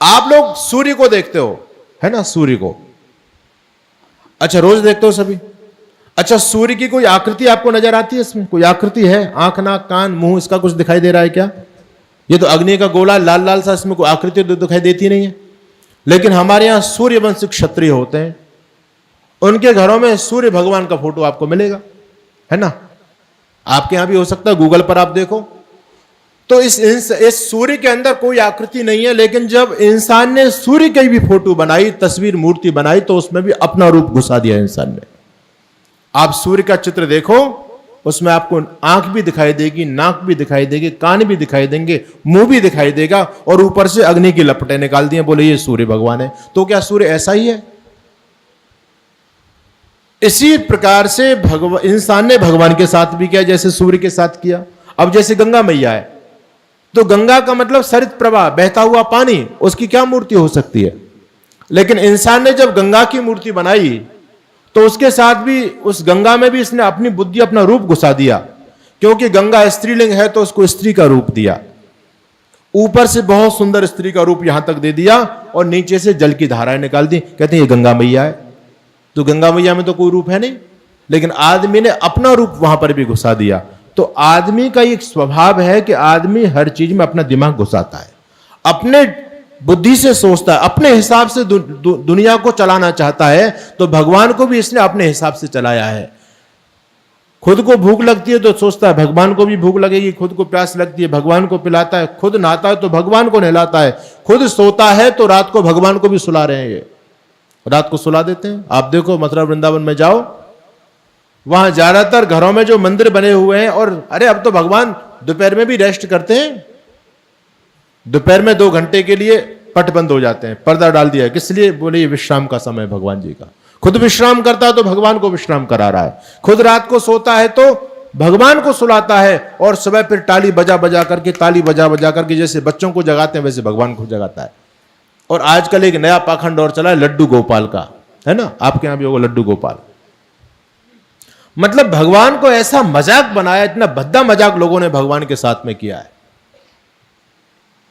आप लोग सूर्य को देखते हो, है ना, सूर्य को, अच्छा रोज देखते हो सभी। अच्छा, सूर्य की कोई आकृति आपको नजर आती है? इसमें कोई आकृति है? आंख, नाक, कान, मुंह, इसका कुछ दिखाई दे रहा है क्या? ये तो अग्नि का गोला लाल लाल सा, इसमें कोई आकृति तो दिखाई देती नहीं है। लेकिन हमारे यहां सूर्यवंशी क्षत्रिय होते हैं, उनके घरों में सूर्य भगवान का फोटो आपको मिलेगा, है ना। आपके यहां भी हो सकता है, गूगल पर आप देखो। तो इस सूर्य के अंदर कोई आकृति नहीं है, लेकिन जब इंसान ने सूर्य की भी फोटो बनाई, तस्वीर, मूर्ति बनाई, तो उसमें भी अपना रूप घुसा दिया इंसान ने। आप सूर्य का चित्र देखो, उसमें आपको आंख भी दिखाई देगी, नाक भी दिखाई देगी, कान भी दिखाई देंगे, मुंह भी दिखाई देगा, और ऊपर से अग्नि की लपटें निकाल दी, बोले ये सूर्य भगवान है। तो क्या सूर्य ऐसा ही है? इसी प्रकार से इंसान ने भगवान के साथ भी किया, जैसे सूर्य के साथ किया। अब जैसे गंगा मैया है, तो गंगा का मतलब सरित प्रवाह, बहता हुआ पानी, उसकी क्या मूर्ति हो सकती है? लेकिन इंसान ने जब गंगा की मूर्ति बनाई, तो उसके साथ भी, उस गंगा में भी इसने अपनी बुद्धि, अपना रूप घुसा दिया। क्योंकि गंगा स्त्रीलिंग है, तो उसको स्त्री का रूप दिया। ऊपर से बहुत सुंदर स्त्री का रूप यहां तक दे दिया, और नीचे से जल की धाराएं निकाल दी, कहते हैं ये गंगा मैया है। तो गंगा मैया में तो कोई रूप है नहीं, लेकिन आदमी ने अपना रूप वहां पर भी घुसा दिया। तो आदमी का एक स्वभाव है कि आदमी हर चीज में अपना दिमाग घुसाता है, अपने बुद्धि से सोचता है, अपने हिसाब से दुनिया को चलाना चाहता है। तो भगवान को भी इसने अपने हिसाब से चलाया है। खुद को भूख लगती है तो सोचता है भगवान को भी भूख लगेगी, खुद को प्यास लगती है भगवान को पिलाता है, खुद नहाता है तो भगवान को नहलाता है, खुद सोता है तो रात को भगवान को भी सुला रहे हैं। ये रात को सुला देते हैं। आप देखो मथुरा वृंदावन में जाओ, वहां ज्यादातर घरों में जो मंदिर बने हुए हैं, और अरे अब तो भगवान दोपहर में भी रेस्ट करते हैं। दोपहर में 2 घंटे के लिए पट बंद हो जाते हैं, पर्दा डाल दिया है। किस लिए? बोले ये विश्राम का समय भगवान जी का। खुद विश्राम करता है तो भगवान को विश्राम करा रहा है, खुद रात को सोता है तो भगवान को सुलाता है, और सुबह फिर ताली बजा बजा करके जैसे बच्चों को जगाते हैं वैसे भगवान को जगाता है। और आजकल एक नया पाखंड और चला है लड्डू गोपाल का, है ना। आपके यहां भी होगा लड्डू गोपाल। मतलब भगवान को ऐसा मजाक बनाया, इतना भद्दा मजाक लोगों ने भगवान के साथ में किया है।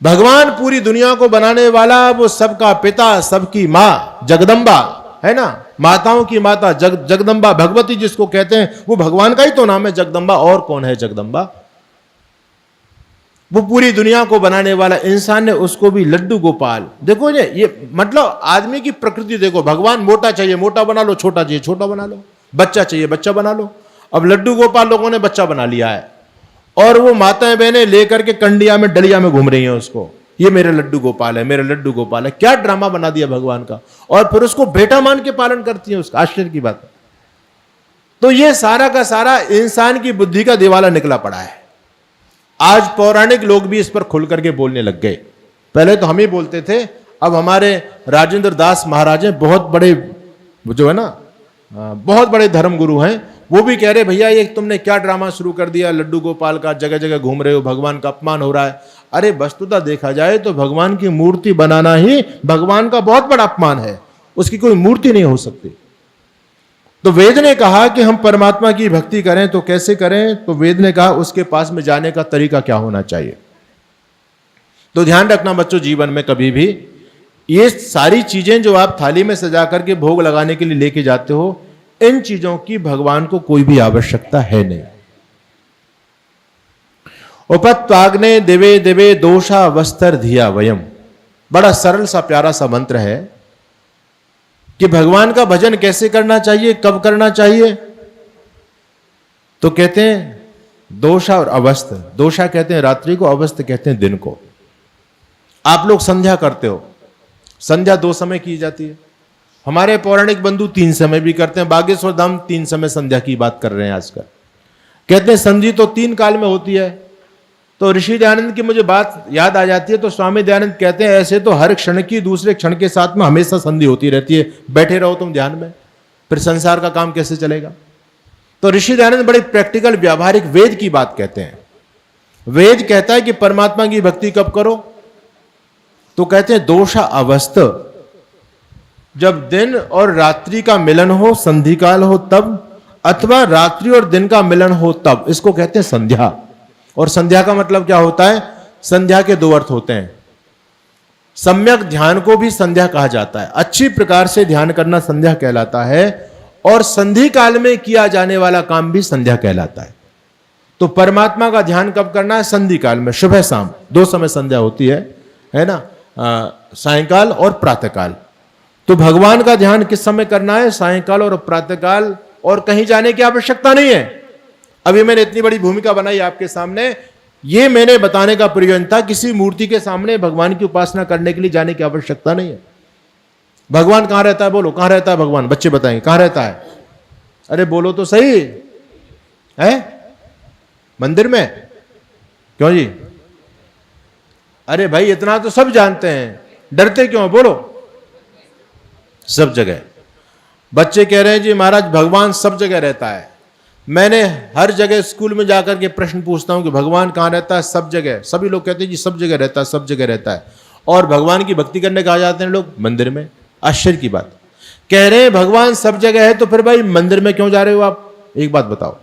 भगवान पूरी दुनिया को बनाने वाला, वो सबका पिता, सबकी मां, जगदम्बा, है ना, माताओं की माता, जगदम्बा, भगवती जिसको कहते हैं, वो भगवान का ही तो नाम है जगदम्बा। और कौन है जगदम्बा? वो पूरी दुनिया को बनाने वाला इंसान ने उसको भी लड्डू गोपाल। देखो ये मतलब आदमी की प्रकृति देखो। भगवान मोटा चाहिए मोटा बना लो, छोटा चाहिए छोटा बना लो, बच्चा चाहिए बच्चा बना लो। अब लड्डू गोपाल लोगों ने बच्चा बना लिया है, और वो माताएं बहनें लेकर के कंडिया में, डलिया में घूम रही हैं उसको, ये मेरा लड्डू गोपाल है, मेरा लड्डू गोपाल है। क्या ड्रामा बना दिया भगवान का, और फिर उसको बेटा मान के पालन करती है उसका। आश्चर्य की बात है। तो ये सारा का सारा इंसान की बुद्धि का दिवाला निकला पड़ा है। आज पौराणिक लोग भी इस पर खुल करके बोलने लग गए। पहले तो हम ही बोलते थे, अब हमारे राजेंद्र दास महाराज हैं, बहुत बड़े जो है ना, बहुत बड़े धर्म गुरु हैं, वो भी कह रहे भैया ये तुमने क्या ड्रामा शुरू कर दिया लड्डू गोपाल का, जगह जगह घूम रहे हो, भगवान का अपमान हो रहा है। अरे वस्तुतः देखा जाए तो भगवान की मूर्ति बनाना ही भगवान का बहुत बड़ा अपमान है, उसकी कोई मूर्ति नहीं हो सकती। तो वेद ने कहा कि हम परमात्मा की भक्ति करें तो कैसे करें? तो वेद ने कहा उसके पास में जाने का तरीका क्या होना चाहिए। तो ध्यान रखना बच्चों, जीवन में कभी भी ये सारी चीजें जो आप थाली में सजा करके भोग लगाने के लिए लेके जाते हो, इन चीजों की भगवान को कोई भी आवश्यकता है नहीं। उपत्वाग्ने दिवे दिवे दोषा वस्त्र धिया वयम, बड़ा सरल सा प्यारा सा मंत्र है कि भगवान का भजन कैसे करना चाहिए, कब करना चाहिए। तो कहते हैं दोषा और अवस्थ। दोषा कहते हैं रात्रि को, अवस्थ कहते हैं दिन को। आप लोग संध्या करते हो, संध्या 2 समय की जाती है। हमारे पौराणिक बंधु 3 समय भी करते हैं। बागेश्वर धाम 3 समय संध्या की बात कर रहे हैं आजकल। कहते हैं संधि तो 3 काल में होती है। तो ऋषि दयानंद की मुझे बात याद आ जाती है। तो स्वामी दयानंद कहते हैं ऐसे तो हर क्षण की दूसरे क्षण के साथ में हमेशा संधि होती रहती है, बैठे रहो तुम ध्यान में, फिर संसार का काम कैसे चलेगा। तो ऋषि दयानंद बड़े प्रैक्टिकल व्यावहारिक वेद की बात कहते हैं। वेद कहता है कि परमात्मा की भक्ति कब करो, तो कहते हैं दोषा अवस्थ, जब दिन और रात्रि का मिलन हो, संधि काल हो तब, अथवा रात्रि और दिन का मिलन हो तब, इसको कहते हैं संध्या। और संध्या का मतलब क्या होता है? संध्या के 2 अर्थ होते हैं। सम्यक ध्यान को भी संध्या कहा जाता है। अच्छी प्रकार से ध्यान करना संध्या कहलाता है, और संधि काल में किया जाने वाला काम भी संध्या कहलाता है। तो परमात्मा का ध्यान कब करना है? संधि काल में, सुबह शाम 2 समय संध्या होती है ना, सायंकाल और प्रातःकाल। तो भगवान का ध्यान किस समय करना है? सायंकाल और प्रातःकाल, और कहीं जाने की आवश्यकता नहीं है। अभी मैंने इतनी बड़ी भूमिका बनाई आपके सामने, ये मैंने बताने का प्रयोजन था, किसी मूर्ति के सामने भगवान की उपासना करने के लिए जाने की आवश्यकता नहीं है। भगवान कहां रहता है? बोलो, कहां रहता है भगवान? बच्चे बताएंगे कहां रहता है? अरे बोलो तो सही है। मंदिर में? क्यों जी? अरे भाई इतना तो सब जानते हैं, डरते क्यों? बोलो। सब जगह। बच्चे कह रहे हैं जी महाराज भगवान सब जगह रहता है। मैंने हर जगह स्कूल में जाकर के प्रश्न पूछता हूं कि भगवान कहां रहता है? सब जगह। सभी लोग कहते हैं जी सब जगह रहता है, सब जगह रहता है। और भगवान की भक्ति करने कहा जाते हैं लोग मंदिर में। आश्चर्य की बात। कह रहे हैं भगवान सब जगह है, तो फिर भाई मंदिर में क्यों जा रहे हो आप? एक बात बताओ।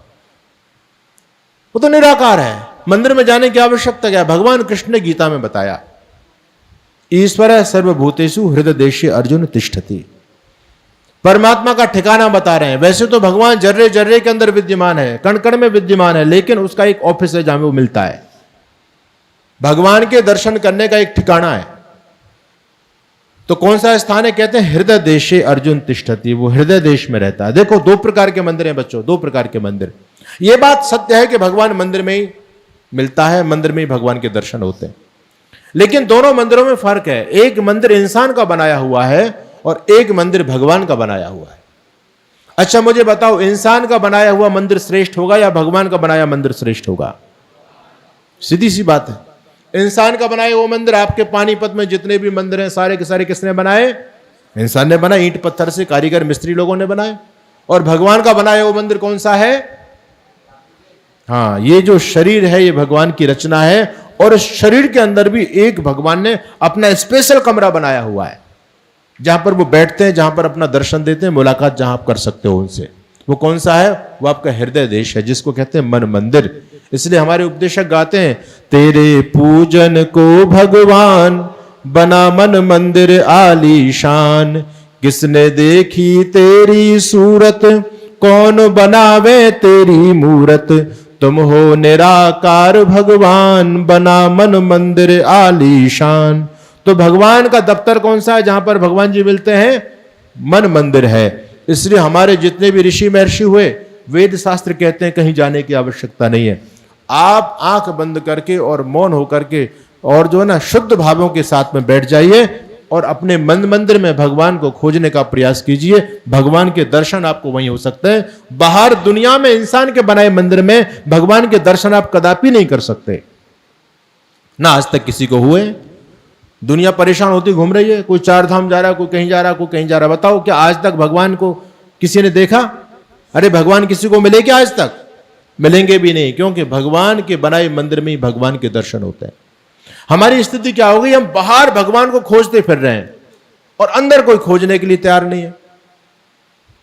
वो तो निराकार है, मंदिर में जाने की आवश्यकता क्या? भगवान कृष्ण ने गीता में बताया, ईश्वर सर्वभूतेषु हृदय देशे अर्जुन तिष्ठति। परमात्मा का ठिकाना बता रहे हैं। वैसे तो भगवान जर्रे जर्रे के अंदर विद्यमान है, कण कण में विद्यमान है, लेकिन उसका एक ऑफिस है जहां वो मिलता है। भगवान के दर्शन करने का एक ठिकाना है। तो कौन सा स्थान है? कहते हैं हृदय देशे अर्जुन तिष्ठति। वो हृदय देश में रहता है। देखो 2 प्रकार के मंदिर हैं बच्चों, 2 प्रकार के मंदिर। यह बात सत्य है कि भगवान मंदिर में ही मिलता है, मंदिर में ही भगवान के दर्शन होते हैं। लेकिन दोनों मंदिरों में फर्क है। एक मंदिर इंसान का बनाया हुआ है और एक मंदिर भगवान का बनाया हुआ है। अच्छा मुझे बताओ, इंसान का बनाया हुआ मंदिर श्रेष्ठ होगा या भगवान का बनाया मंदिर श्रेष्ठ होगा? सीधी सी बात है। इंसान का बनाया हुआ मंदिर, आपके पानीपत में जितने भी मंदिर हैं सारे के सारे किसने बनाए? इंसान ने बनाए, ईंट पत्थर से कारीगर मिस्त्री लोगों ने बनाए। और भगवान का बनाया हुआ मंदिर कौन सा है? हाँ, ये जो शरीर है ये भगवान की रचना है, और इस शरीर के अंदर भी एक भगवान ने अपना स्पेशल कमरा बनाया हुआ है, जहां पर वो बैठते हैं, जहां पर अपना दर्शन देते हैं, मुलाकात जहां आप कर सकते हो उनसे। वो कौन सा है? वो आपका हृदय देश है, जिसको कहते हैं मन मंदिर। इसलिए हमारे उपदेशक गाते हैं, तेरे पूजन को भगवान बना मन मंदिर आलीशान, किसने देखी तेरी सूरत कौन बनावे तेरी मूरत, तुम हो निराकार भगवान बना मन मंदिर आलीशान। तो भगवान का दफ्तर कौन सा है? जहां पर भगवान जी मिलते हैं, मन मंदिर है। इसलिए हमारे जितने भी ऋषि महर्षि हुए, वेद शास्त्र कहते हैं कहीं जाने की आवश्यकता नहीं है। आप आंख बंद करके और मौन होकर के और जो है ना शुद्ध भावों के साथ में बैठ जाइए और अपने मन मंदिर में भगवान को खोजने का प्रयास कीजिए। भगवान के दर्शन आपको वहीं हो सकते हैं। बाहर दुनिया में इंसान के बनाए मंदिर में भगवान के दर्शन आप कदापि नहीं कर सकते, ना आज तक किसी को हुए। दुनिया परेशान होती घूम रही है, कोई 4 धाम जा रहा है, कोई कहीं जा रहा है, कोई कहीं जा रहा है। बताओ क्या आज तक भगवान को किसी ने देखा? अरे भगवान किसी को मिले क्या आज तक? मिलेंगे भी नहीं, क्योंकि भगवान के बनाए मंदिर में ही भगवान के दर्शन होते हैं। हमारी स्थिति क्या हो गई? हम बाहर भगवान को खोजते फिर रहे हैं और अंदर कोई खोजने के लिए तैयार नहीं है।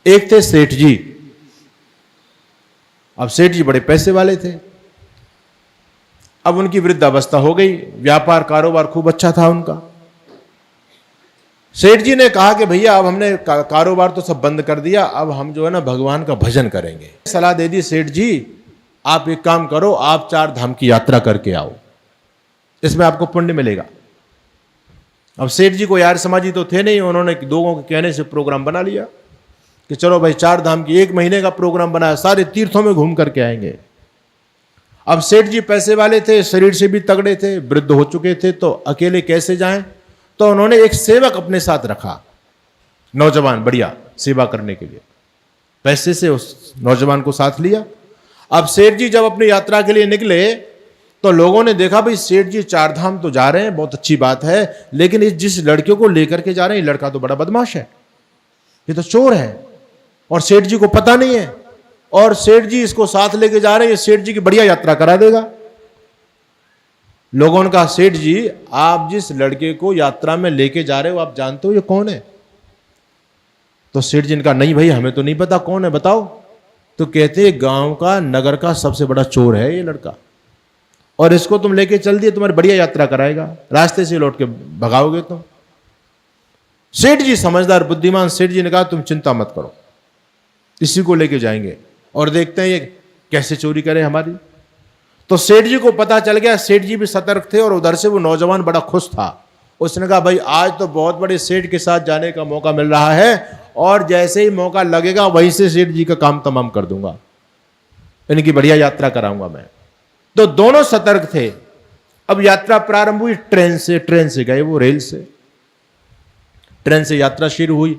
एक थे सेठ जी। अब सेठ जी बड़े पैसे वाले थे। अब उनकी वृद्धावस्था हो गई, व्यापार कारोबार खूब अच्छा था उनका। सेठ जी ने कहा कि भैया अब हमने कारोबार तो सब बंद कर दिया, अब हम जो है ना भगवान का भजन करेंगे। सलाह दे दी सेठ जी, आप एक काम करो, आप 4 धाम की यात्रा करके आओ, इसमें आपको पुण्य मिलेगा। अब सेठ जी को यार समाजी तो थे नहीं, उन्होंने लोगों के कहने से प्रोग्राम बना लिया कि चलो भाई 4 धाम की 1 महीने का प्रोग्राम बनाया, सारे तीर्थों में घूम करके आएंगे। अब सेठ जी पैसे वाले थे, शरीर से भी तगड़े थे, वृद्ध हो चुके थे, तो अकेले कैसे जाएं? तो उन्होंने एक सेवक अपने साथ रखा, नौजवान बढ़िया सेवा करने के लिए। पैसे से उस नौजवान को साथ लिया। अब सेठ जी जब अपनी यात्रा के लिए निकले तो लोगों ने देखा भाई सेठ जी 4 धाम तो जा रहे हैं, बहुत अच्छी बात है, लेकिन इस जिस लड़के को लेकर के जा रहे हैं ये लड़का तो बड़ा बदमाश है, ये तो चोर है और सेठ जी को पता नहीं है, और सेठ जी इसको साथ लेके जा रहे हैं, सेठ जी की बढ़िया यात्रा करा देगा। लोगों ने कहा सेठ जी आप जिस लड़के को यात्रा में लेके जा रहे हो आप जानते हो ये कौन है? तो सेठ जी ने कहा नहीं भाई हमें तो नहीं पता कौन है, बताओ। तो कहते गांव का नगर का सबसे बड़ा चोर है ये लड़का। और इसको तुम लेके चल दिए, तुम्हारी बढ़िया यात्रा कराएगा, रास्ते से लौट के भगाओगे तुम। सेठ जी समझदार बुद्धिमान सेठ जी ने कहा तुम चिंता मत करो, इसी को लेके जाएंगे और देखते हैं ये कैसे चोरी करे हमारी। तो सेठ जी को पता चल गया, सेठ जी भी सतर्क थे और उधर से वो नौजवान बड़ा खुश था। उसने कहा भाई आज तो बहुत बड़े सेठ के साथ जाने का मौका मिल रहा है और जैसे ही मौका लगेगा वहीं से सेठ जी का काम तमाम कर दूंगा, इनकी बढ़िया यात्रा कराऊंगा मैं। तो दोनों सतर्क थे। अब यात्रा प्रारंभ हुई ट्रेन से गए वो रेल से, ट्रेन से यात्रा शुरू हुई।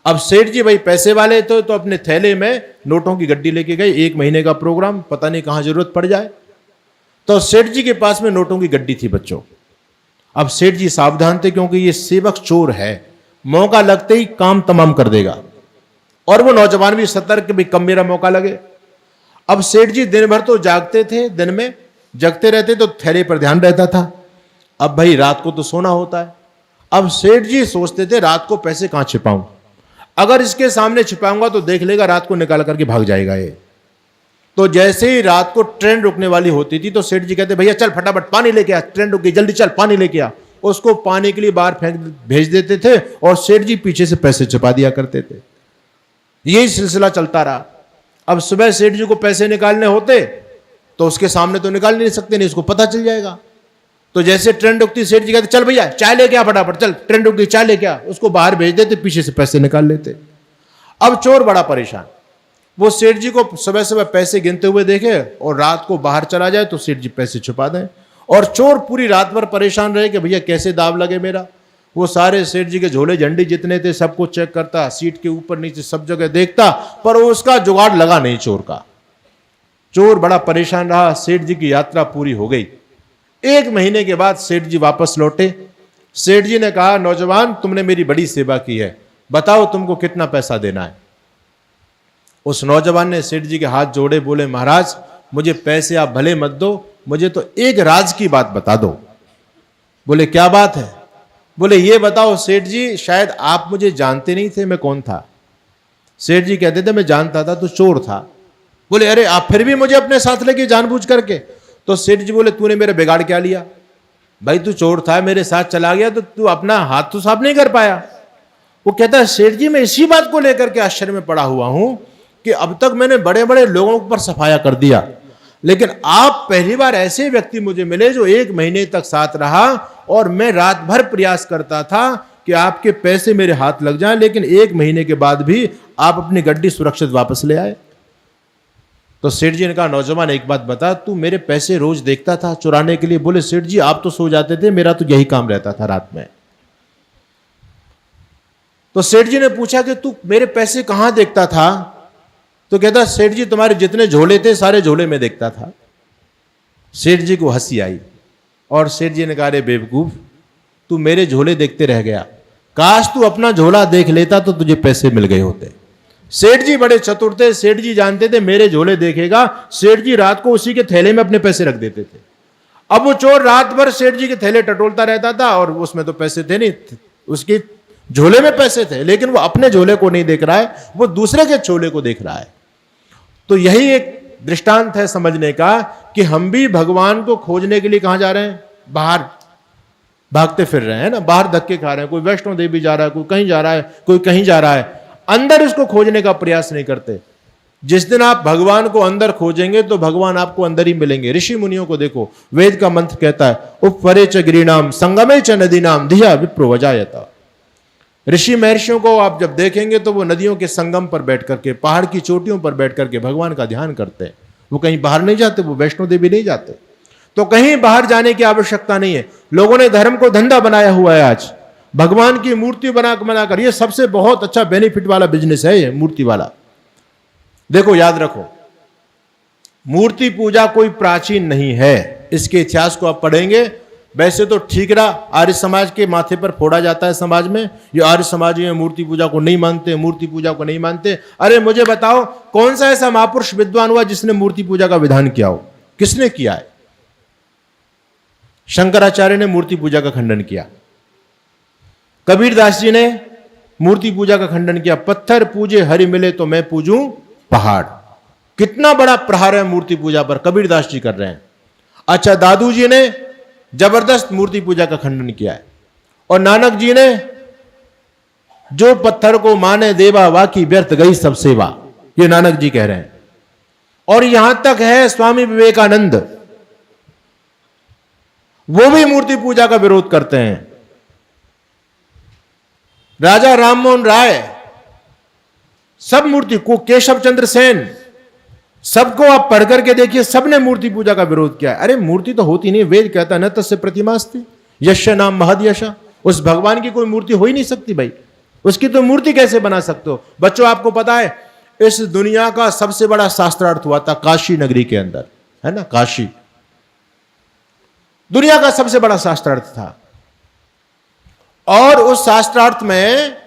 अब सेठ जी भाई पैसे वाले थे तो अपने थैले में नोटों की गड्डी लेके गए, 1 महीने का प्रोग्राम, पता नहीं कहां जरूरत पड़ जाए। तो सेठ जी के पास में नोटों की गड्डी थी बच्चों। अब सेठ जी सावधान थे क्योंकि ये सेवक चोर है, मौका लगते ही काम तमाम कर देगा। और वो नौजवान भी सतर्क भी कम मेरा मौका लगे। अब सेठ जी दिन भर तो जागते थे, दिन में जगते रहते तो थैले पर ध्यान रहता था। अब भाई रात को तो सोना होता है। अब सेठ जी सोचते थे रात को पैसे कहां छिपाऊं, अगर इसके सामने छिपाऊंगा तो देख लेगा, रात को निकाल करके भाग जाएगा ये। तो जैसे ही रात को ट्रेन रुकने वाली होती थी तो सेठ जी कहते भैया चल फटाफट पानी लेके आ, ट्रेन रुक गई, जल्दी चल पानी लेके आ। उसको पानी के लिए बाहर भेज देते थे और सेठ जी पीछे से पैसे छिपा दिया करते थे। यही सिलसिला चलता रहा। अब सुबह सेठ जी को पैसे निकालने होते तो उसके सामने तो निकाल नहीं सकते, नहीं उसको पता चल जाएगा। तो जैसे ट्रेन रुकती सेठ जी कहते चल भैया चाय लेके आ फटाफट, चल ट्रेन रुक गई चाय लेके आ, उसको बाहर भेज देते, पीछे से पैसे निकाल लेते। अब चोर बड़ा परेशान, वो सेठ जी को सुबह सुबह पैसे गिनते हुए देखे और रात को बाहर चला जाए तो सेठ जी पैसे छुपा दें। और चोर पूरी रात भर परेशान रहे कि भैया कैसे दाव लगे मेरा। वो सारे सेठ जी के झोले झंडे जितने थे सबको चेक करता, सीट के ऊपर नीचे सब जगह देखता, पर वो उसका जुगाड़ लगा नहीं चोर का। चोर बड़ा परेशान रहा। सेठ जी की यात्रा पूरी हो गई। 1 महीने के बाद सेठ जी वापस लौटे। सेठ जी ने कहा नौजवान तुमने मेरी बड़ी सेवा की है, बताओ तुमको कितना पैसा देना है। उस नौजवान ने सेठ जी के हाथ जोड़े, बोले महाराज मुझे पैसे आप भले मत दो, मुझे तो एक राज की बात बता दो। बोले क्या बात है? बोले ये बताओ सेठ जी शायद आप मुझे जानते नहीं थे, मैं कौन था? सेठ जी कहते थे मैं जानता था, तू चोर था। बोले अरे आप फिर भी मुझे अपने साथ लेके जानबूझ करके? तो सेठ जी बोले तूने मेरा बिगाड़ क्या लिया? भाई तू चोर था, मेरे साथ चला गया तो तू अपना हाथ तो साफ नहीं कर पाया। वो कहता है सेठ जी मैं इसी बात को लेकर के आश्चर्य में पड़ा हुआ हूं कि अब तक मैंने बड़े बड़े लोगों पर सफाया कर दिया, लेकिन आप पहली बार ऐसे व्यक्ति मुझे मिले जो 1 महीने तक साथ रहा और मैं रात भर प्रयास करता था कि आपके पैसे मेरे हाथ लग जाएं, लेकिन 1 महीने के बाद भी आप अपनी गड्डी सुरक्षित वापस ले आए। तो सेठ जी ने कहा नौजवान एक बात बता, तू मेरे पैसे रोज देखता था चुराने के लिए? बोले सेठ जी आप तो सो जाते थे, मेरा तो यही काम रहता था रात में। तो सेठ जी ने पूछा कि तू मेरे पैसे कहां देखता था? तो कहता सेठ जी तुम्हारे जितने झोले थे सारे झोले में देखता था। सेठ जी को हंसी आई और सेठ जी ने कहा रे बेवकूफ, तू मेरे झोले देखते रह गया, काश तू अपना झोला देख लेता तो तुझे पैसे मिल गए होते। सेठ जी बड़े चतुर थे, सेठ जी जानते थे मेरे झोले देखेगा, सेठ जी रात को उसी के थैले में अपने पैसे रख देते थे। अब वो चोर रात भर सेठ जी के थैले टटोलता रहता था और उसमें तो पैसे थे नहीं, उसके झोले में पैसे थे, लेकिन वो अपने झोले को नहीं देख रहा है, वो दूसरे के झोले को देख रहा है। तो यही एक दृष्टांत है समझने का कि हम भी भगवान को खोजने के लिए कहां जा रहे हैं? बाहर भागते फिर रहे हैं ना, बाहर धक्के खा रहे हैं। कोई वैष्णो देवी जा रहा है, कोई कहीं जा रहा है, कोई कहीं जा रहा है, अंदर उसको खोजने का प्रयास नहीं करते। जिस दिन आप भगवान को अंदर खोजेंगे तो भगवान आपको अंदर ही मिलेंगे। ऋषि मुनियों को देखो, वेद का मंत्र कहता है उपवरे च गिरिनाम संगमे च नदीनाम धिया विप्रो वजायता। ऋषि महर्षियों को आप जब देखेंगे तो वो नदियों के संगम पर बैठ करके, पहाड़ की चोटियों पर बैठ करके भगवान का ध्यान करते हैं। वो कहीं बाहर नहीं जाते, वो वैष्णो देवी नहीं जाते। तो कहीं बाहर जाने की आवश्यकता नहीं है। लोगों ने धर्म को धंधा बनाया हुआ है आज, भगवान की मूर्ति बनाकर। ये सबसे बहुत अच्छा बेनिफिट वाला बिजनेस है ये मूर्ति वाला। देखो याद रखो, मूर्ति पूजा कोई प्राचीन नहीं है। इसके इतिहास को आप पढ़ेंगे, वैसे तो ठीकरा आर्य समाज के माथे पर फोड़ा जाता है समाज में, ये आर्य समाज में मूर्ति पूजा को नहीं मानते, मूर्ति पूजा को नहीं मानते। अरे मुझे बताओ कौन सा ऐसा महापुरुष विद्वान हुआ जिसने मूर्ति पूजा का विधान किया हो? किसने किया है? शंकराचार्य ने मूर्ति पूजा का खंडन किया, कबीरदास जी ने मूर्ति पूजा का खंडन किया। पत्थर पूजे हरि मिले तो मैं पूजूं पहाड़। कितना बड़ा प्रहार है मूर्ति पूजा पर, कबीरदास जी कर रहे हैं। अच्छा, दादू जी ने जबरदस्त मूर्ति पूजा का खंडन किया है, और नानक जी ने जो पत्थर को माने देवा वाकी व्यर्थ गई सब सेवा, ये नानक जी कह रहे हैं। और यहां तक है स्वामी विवेकानंद, वो भी मूर्ति पूजा का विरोध करते हैं। राजा राममोहन राय, सब मूर्ति को, केशव चंद्र सेन, सबको आप पढ़ करके देखिए, सबने मूर्ति पूजा का विरोध किया है। अरे मूर्ति तो होती नहीं, वेद कहता है न तस्य प्रतिमास्ति यश नाम महद यशा, उस भगवान की कोई मूर्ति हो ही नहीं सकती भाई, उसकी तो मूर्ति कैसे बना सकते हो। बच्चों आपको पता है इस दुनिया का सबसे बड़ा शास्त्रार्थ हुआ था काशी नगरी के अंदर, है ना, काशी दुनिया का सबसे बड़ा शास्त्रार्थ था। और उस शास्त्रार्थ में,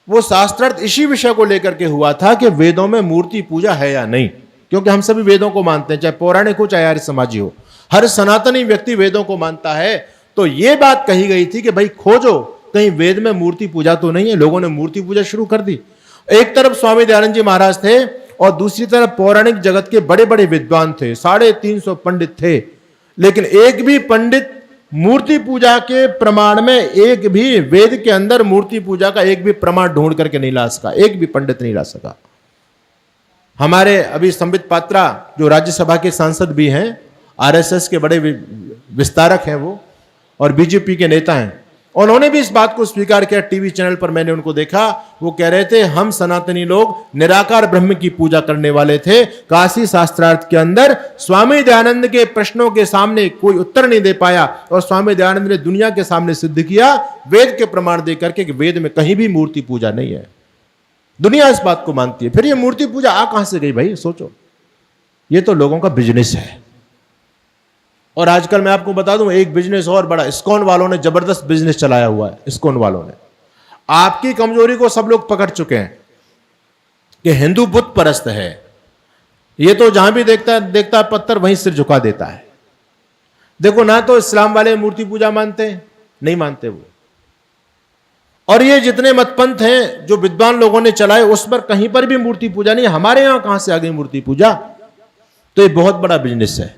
वो शास्त्रार्थ इसी विषय को लेकर के हुआ था कि वेदों में मूर्ति पूजा है या नहीं, क्योंकि हम सभी वेदों को मानते हैं, चाहे पौराणिक हो चाहे आर्य समाजी हो, हर सनातनी व्यक्ति वेदों को मानता है। तो यह बात कही गई थी कि भाई खोजो कहीं वेद में मूर्ति पूजा तो नहीं है। लोगों ने मूर्ति पूजा शुरू कर दी। एक तरफ स्वामी दयानंद जी महाराज थे और दूसरी तरफ पौराणिक जगत के बड़े बड़े विद्वान थे, 350 पंडित थे, लेकिन एक भी पंडित मूर्ति पूजा के प्रमाण में, एक भी वेद के अंदर मूर्ति पूजा का एक भी प्रमाण ढूंढ करके नहीं ला सका, एक भी पंडित नहीं ला सका। हमारे अभी संबित पात्रा जो राज्यसभा के सांसद भी हैं, आरएसएस के बड़े विस्तारक हैं वो, और बीजेपी के नेता हैं, उन्होंने भी इस बात को स्वीकार किया। टीवी चैनल पर मैंने उनको देखा, वो कह रहे थे हम सनातनी लोग निराकार ब्रह्म की पूजा करने वाले थे। काशी शास्त्रार्थ के अंदर स्वामी दयानंद के प्रश्नों के सामने कोई उत्तर नहीं दे पाया, और स्वामी दयानंद ने दुनिया के सामने सिद्ध किया वेद के प्रमाण दे करके कि वेद में कहीं भी मूर्ति पूजा नहीं है। दुनिया इस बात को मानती है। फिर ये मूर्ति पूजा आ कहां से गई भाई, सोचो। ये तो लोगों का बिजनेस है। और आजकल मैं आपको बता दूं एक बिजनेस और बड़ा, इस्कॉन वालों ने जबरदस्त बिजनेस चलाया हुआ है। इस्कॉन वालों ने आपकी कमजोरी को सब लोग पकड़ चुके हैं कि हिंदू बुत परस्त है, ये तो जहां भी देखता है पत्थर वहीं सिर झुका देता है। देखो ना तो इस्लाम वाले मूर्ति पूजा मानते हैं, नहीं मानते वो। और ये जितने मतपंथ हैं जो विद्वान लोगों ने चलाए, उस पर कहीं पर भी मूर्ति पूजा नहीं। हमारे यहां कहां से आ गई मूर्ति पूजा? तो ये बहुत बड़ा बिजनेस है।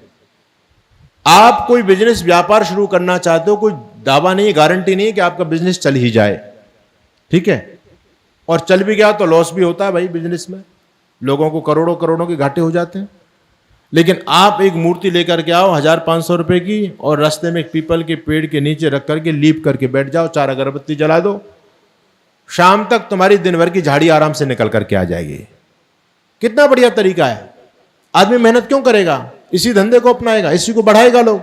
आप कोई बिजनेस व्यापार शुरू करना चाहते हो, कोई दावा नहीं, गारंटी नहीं कि आपका बिजनेस चल ही जाए, ठीक है। और चल भी गया तो लॉस भी होता है भाई बिजनेस में, लोगों को करोड़ों करोड़ों के घाटे हो जाते हैं। लेकिन आप एक मूर्ति लेकर के आओ 1500 रुपए की, और रास्ते में एक पीपल के पेड़ के नीचे रख करके लीप करके बैठ जाओ, 4 अगरबत्ती जला दो, शाम तक तुम्हारी दिन भर की झाड़ी आराम से निकल करके आ जाएगी। कितना बढ़िया तरीका है। आदमी मेहनत क्यों करेगा, इसी धंधे को अपनाएगा, इसी को बढ़ाएगा लोग।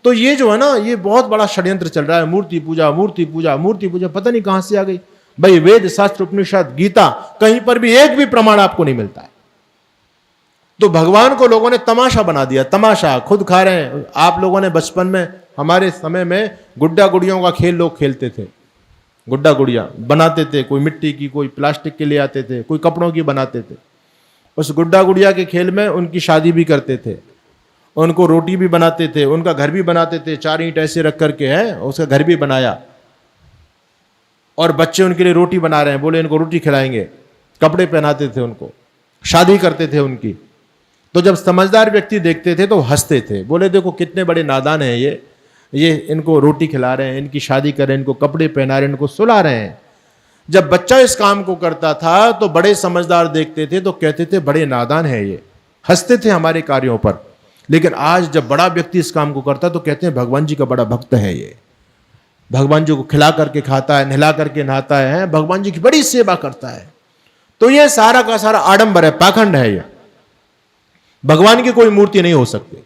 तो ये जो है ना, ये बहुत बड़ा षड्यंत्र चल रहा है। मूर्ति पूजा मूर्ति पूजा मूर्ति पूजा, पता नहीं कहां से आ गई भाई। वेद शास्त्र उपनिषद गीता कहीं पर भी एक भी प्रमाण आपको नहीं मिलता है। तो भगवान को लोगों ने तमाशा बना दिया, तमाशा खुद खा रहे हैं। आप लोगों ने बचपन में, हमारे समय में गुड्डा गुड़ियों का खेल लोग खेलते थे, गुड्डा गुड़िया बनाते थे, कोई मिट्टी की, कोई प्लास्टिक के ले आते थे, कोई कपड़ों की बनाते थे। उस गुड्डा गुड़िया के खेल में उनकी शादी भी करते थे, उनको रोटी भी बनाते थे, उनका घर भी बनाते थे, 4 ईंट ऐसे रख करके है, उसका घर भी बनाया। और बच्चे उनके लिए रोटी बना रहे हैं, बोले इनको रोटी खिलाएंगे, कपड़े पहनाते थे उनको, शादी करते थे उनकी। तो जब समझदार व्यक्ति देखते थे तो हंसते थे, बोले देखो कितने बड़े नादान हैं ये इनको रोटी खिला रहे हैं, इनकी शादी कर रहे हैं, इनको कपड़े पहना रहे हैं, इनको सुला रहे हैं। जब बच्चा इस काम को करता था तो बड़े समझदार देखते थे तो कहते थे बड़े नादान है ये, हंसते थे हमारे कार्यों पर। लेकिन आज जब बड़ा व्यक्ति इस काम को करता तो कहते हैं भगवान जी का बड़ा भक्त है ये, भगवान जी को खिला करके खाता है, नहला करके नहाता है, भगवान जी की बड़ी सेवा करता है। तो ये सारा का सारा आडंबर है, पाखंड है ये। भगवान की कोई मूर्ति नहीं हो सकती।